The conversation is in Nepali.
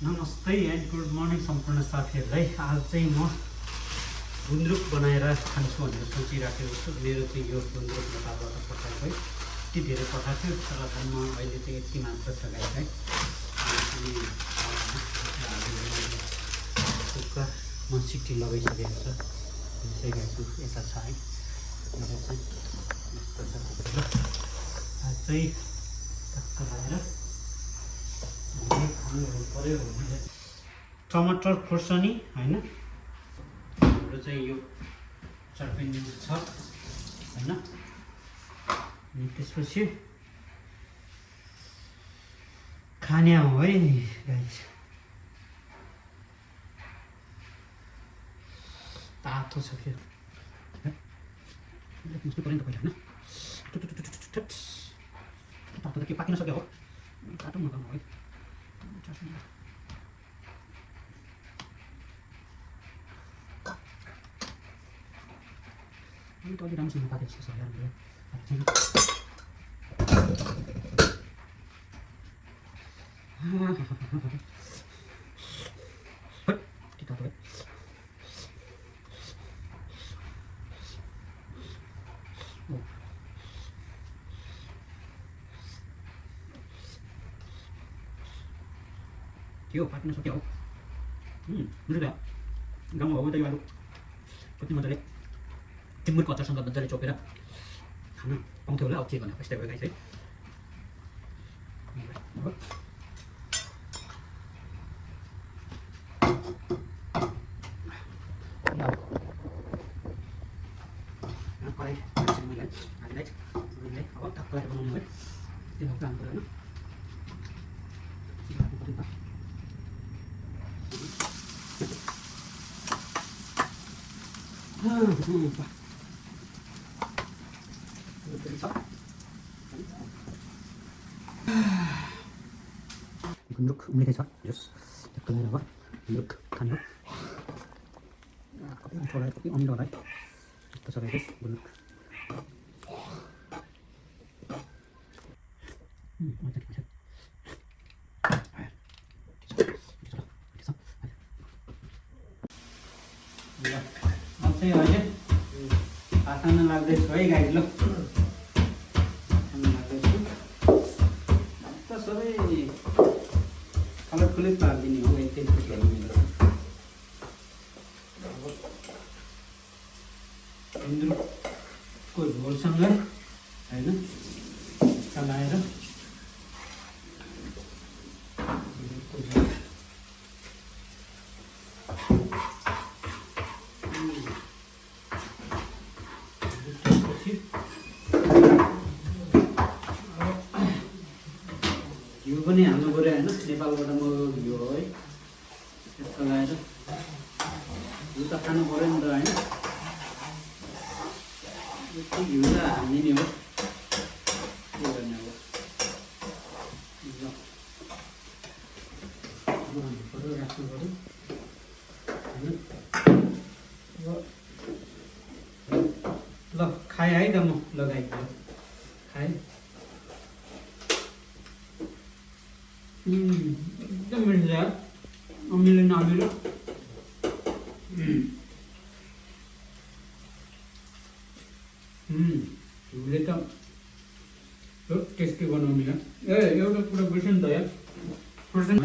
नमस्ते एन्ड गुड मर्निङ सम्पूर्ण साथीहरूलाई। आज चाहिँ म गुन्द्रुक बनाएर खान्छु भनेर सोचिराखेको छु। मेरो चाहिँ यो गुन्द्रुक नेपालबाट पठाएको है, यति धेरै पठाएको थियो तर म अहिले चाहिँ यति मात्र छ गाइस है। अनि कुकरमा सिटी लगाइसकेको छ, मिसाइरहेको छु। यता छ है, यता चाहिँ यस्तो छ कुकर। आज चाहिँ टक्क लगाएर खानुहरू पऱ्यो भने टमाटर खुर्सानी होइन, हाम्रो चाहिँ यो चटनी छ होइन। अनि त्यसपछि खाने हो है गाइस। तातो छ के मुस्नु पऱ्यो नि त पहिला होइन। तातो त के पाकिन सक्यो हो, तातो नगर्नु है। अनि त अलि राम्रोसँग पाकेको जस्तो छ यार मेरो। के तातो है। त्यो पाक्न सक्यो हो। बुझ्यो त, गाउँमा हो त यो आलु कति मजाले टिमुरको अचारसँग मजाले चोपेर खान पाउँथ्यो होला। अब के गर्ने, यस्तै भयो गाइस है। कराई मैले हामीलाई अब टक्क लगाएर बनाउनु है, त्यो काम पऱ्यो होइन। गुन्द्रुक उम्लिँदैछ, जस टक्क लगाएर अब गुन्द्रुक खाने हो। कति मिठो होला, कति अमिलो होला है। यस्तो छ गाइस गुन्द्रुक। अब चाहिँ अहिले भात खान लाग्दैछु है गाइस। ल खान लाग्दैछु। त सबै कलरफुलै पारिदिने हो एकैचोटि मेरो। गुन्द्रुकको झोलसँग होइन चलाएर घिउ पनि हाल्नु पऱ्यो होइन। नेपालबाट मगाएको घिउ हो है। त्यसको लगाएर घिउ त खानु पऱ्यो नि त होइन। यति घिउ त हाल्ने नि हो, के गर्ने अब। बनाउनु पऱ्यो, राख्नु पऱ्यो होइन। ल खाएँ है त म, लगाइदियो खाएँ। एकदम मिठो छ, अमिलो न अमिलो। घिउले त टेस्टी बनाउने यार। ए एउटा कुरा बिर्स्यो नि त यार, खुर्सानी